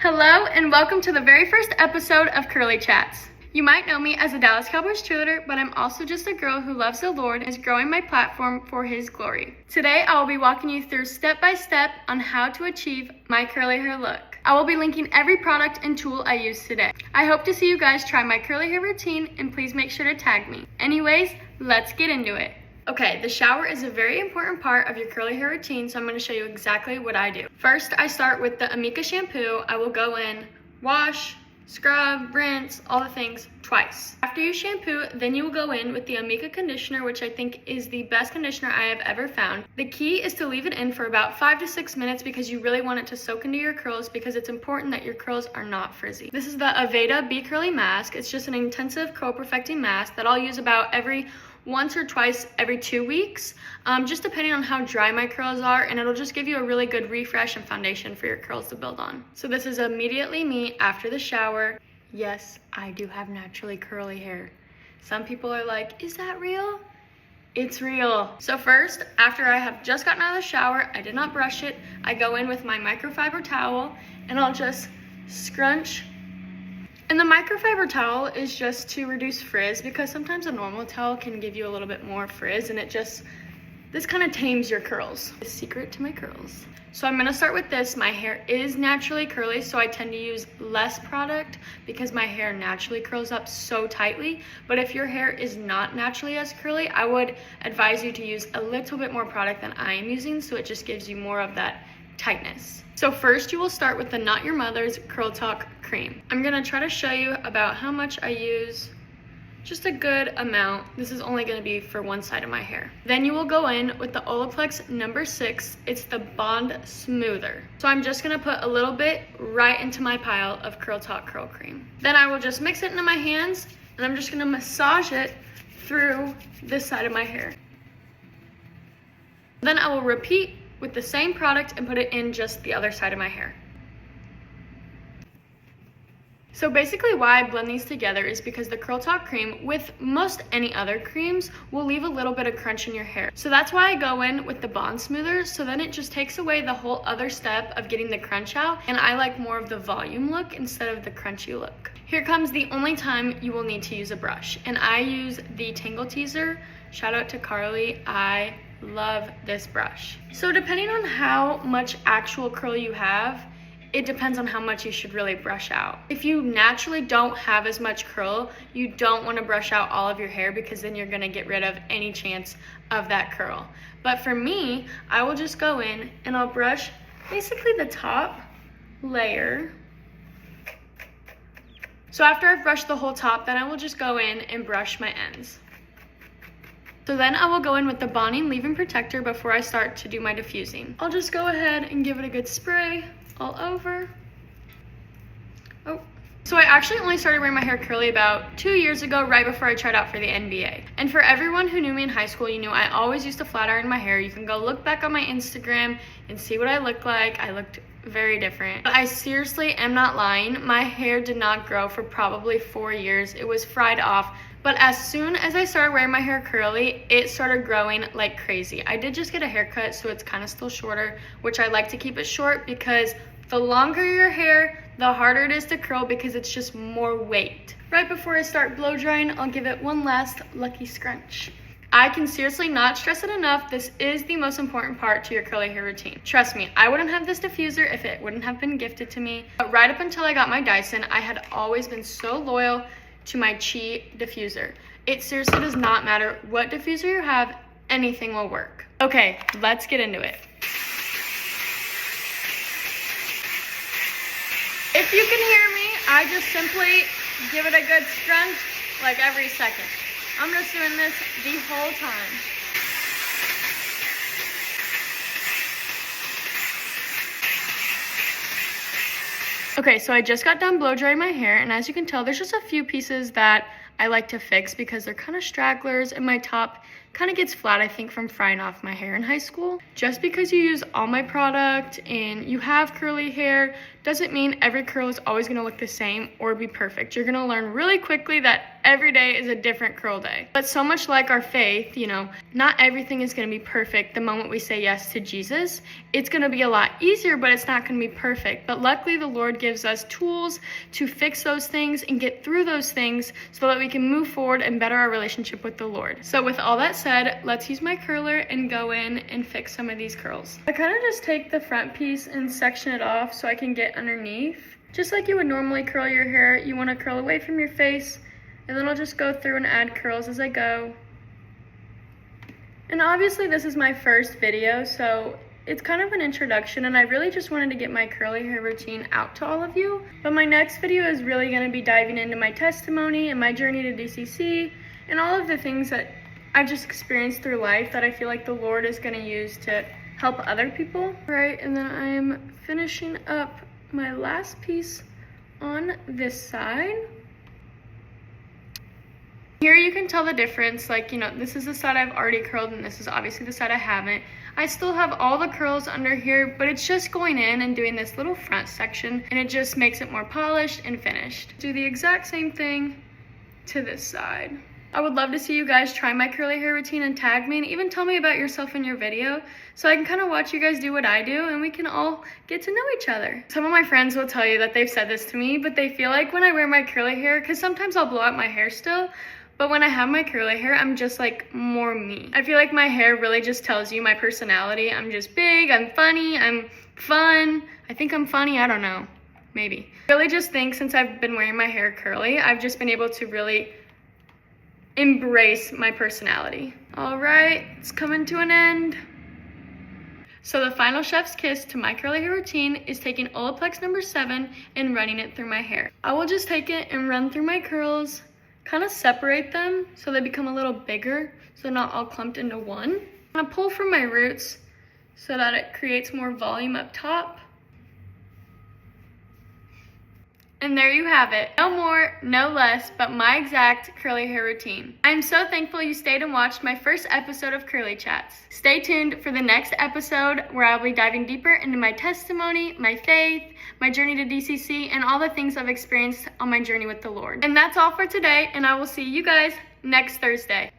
Hello and welcome to the very first episode of Curly Chats. You might know me as a Dallas Cowboys cheerleader, but I'm also just a girl who loves the Lord and is growing my platform for His glory. Today, I will be walking you through step by step on how to achieve my curly hair look. I will be linking every product and tool I use today. I hope to see you guys try my curly hair routine, and please make sure to tag me. Anyways, let's get into it. Okay, the shower is a very important part of your curly hair routine, so I'm going to show you exactly what I do. First, I start with the Amika shampoo. I will go in, wash, scrub, rinse, all the things twice. After you shampoo, then you will go in with the Amika conditioner, which I think is the best conditioner I have ever found. The key is to leave it in for about 5 to 6 minutes because you really want it to soak into your curls because it's important that your curls are not frizzy. This is the Aveda Be Curly Mask. It's just an intensive curl perfecting mask that I'll use about once or twice every 2 weeks, just depending on how dry my curls are, and it'll just give you a really good refresh and foundation for your curls to build on. So this is immediately me after the shower. Yes, I do have naturally curly hair. Some people are like, is that real? It's real. So first, after I have just gotten out of the shower, I did not brush it, I go in with my microfiber towel and I'll just scrunch. And the microfiber towel is just to reduce frizz because sometimes a normal towel can give you a little bit more frizz, and this kind of tames your curls. The secret to my curls. So I'm gonna start with this. My hair is naturally curly, so I tend to use less product because my hair naturally curls up so tightly. But if your hair is not naturally as curly, I would advise you to use a little bit more product than I am using, so it just gives you more of that tightness. So first you will start with the Not Your Mother's Curl Talk cream. I'm gonna try to show you about how much I use, just a good amount. This is only gonna be for one side of my hair. Then you will go in with the Olaplex number 6. It's the Bond Smoother. So I'm just gonna put a little bit right into my pile of Curl Talk curl cream. Then I will just mix it into my hands and I'm just gonna massage it through this side of my hair. Then I will repeat with the same product and put it in just the other side of my hair. So basically why I blend these together is because the Curl Talk cream, with most any other creams, will leave a little bit of crunch in your hair. So that's why I go in with the Bond Smoother, so then it just takes away the whole other step of getting the crunch out, and I like more of the volume look instead of the crunchy look. Here comes the only time you will need to use a brush, and I use the Tangle Teezer. Shout out to Carly, I love this brush. So depending on how much actual curl you have, it depends on how much you should really brush out. If you naturally don't have as much curl, you don't want to brush out all of your hair because then you're going to get rid of any chance of that curl. But for me, I will just go in and I'll brush basically the top layer. So after I've brushed the whole top, then I will just go in and brush my ends. So then I will go in with the Bonding Leave-In Protector before I start to do my diffusing. I'll just go ahead and give it a good spray all over. Oh. So I actually only started wearing my hair curly about 2 years ago, right before I tried out for the NBA. And for everyone who knew me in high school, you knew I always used to flat iron my hair. You can go look back on my Instagram and see what I looked like. I looked very different. But I seriously am not lying. My hair did not grow for probably 4 years. It was fried off. But as soon as I started wearing my hair curly, it started growing like crazy. I did just get a haircut, so it's kind of still shorter, which I like to keep it short because the longer your hair, the harder it is to curl because it's just more weight. Right before I start blow drying, I'll give it one last lucky scrunch. I can seriously not stress it enough. This is the most important part to your curly hair routine. Trust me, I wouldn't have this diffuser if it wouldn't have been gifted to me. But right up until I got my Dyson, I had always been so loyal to my Chi diffuser. It seriously does not matter what diffuser you have, anything will work. Okay, let's get into it. If you can hear me, I just simply give it a good scrunch like every second. I'm just doing this the whole time. Okay, so I just got done blow drying my hair, and as you can tell, there's just a few pieces that I like to fix because they're kind of stragglers, and my top kind of gets flat, I think, from frying off my hair in high school. Just because you use all my product and you have curly hair doesn't mean every curl is always going to look the same or be perfect. You're going to learn really quickly that every day is a different curl day. But so much like our faith, not everything is going to be perfect the moment we say yes to Jesus. It's going to be a lot easier, but it's not going to be perfect. But luckily, the Lord gives us tools to fix those things and get through those things so that we can move forward and better our relationship with the Lord. So with all that said, let's use my curler and go in and fix some of these curls. I kind of just take the front piece and section it off so I can get underneath. Just like you would normally curl your hair, you want to curl away from your face, and then I'll just go through and add curls as I go. And obviously this is my first video, so it's kind of an introduction, and I really just wanted to get my curly hair routine out to all of you. But my next video is really going to be diving into my testimony and my journey to DCC, and all of the things that I've just experienced through life that I feel like the Lord is going to use to help other people. Right, and then I am finishing up my last piece on this side. Here you can tell the difference, this is the side I've already curled and this is obviously the side I haven't. I still have all the curls under here, but it's just going in and doing this little front section, and it just makes it more polished and finished. Do the exact same thing to this side. I would love to see you guys try my curly hair routine and tag me, and even tell me about yourself in your video so I can kind of watch you guys do what I do and we can all get to know each other. Some of my friends will tell you that they've said this to me, but they feel like when I wear my curly hair, because sometimes I'll blow out my hair still, but when I have my curly hair, I'm just like more me. I feel like my hair really just tells you my personality. I'm just big, I'm funny, I'm fun. I think I'm funny, I don't know, maybe. I really just think since I've been wearing my hair curly, I've just been able to really embrace my personality. All right, it's coming to an end. So the final chef's kiss to my curly hair routine is taking Olaplex number 7 and running it through my hair. I will just take it and run through my curls, kind of separate them so they become a little bigger, so they're not all clumped into one. I'm gonna pull from my roots so that it creates more volume up top. And there you have it. No more, no less, but my exact curly hair routine. I'm so thankful you stayed and watched my first episode of Curly Chats. Stay tuned for the next episode where I'll be diving deeper into my testimony, my faith, my journey to DCC, and all the things I've experienced on my journey with the Lord. And that's all for today, and I will see you guys next Thursday.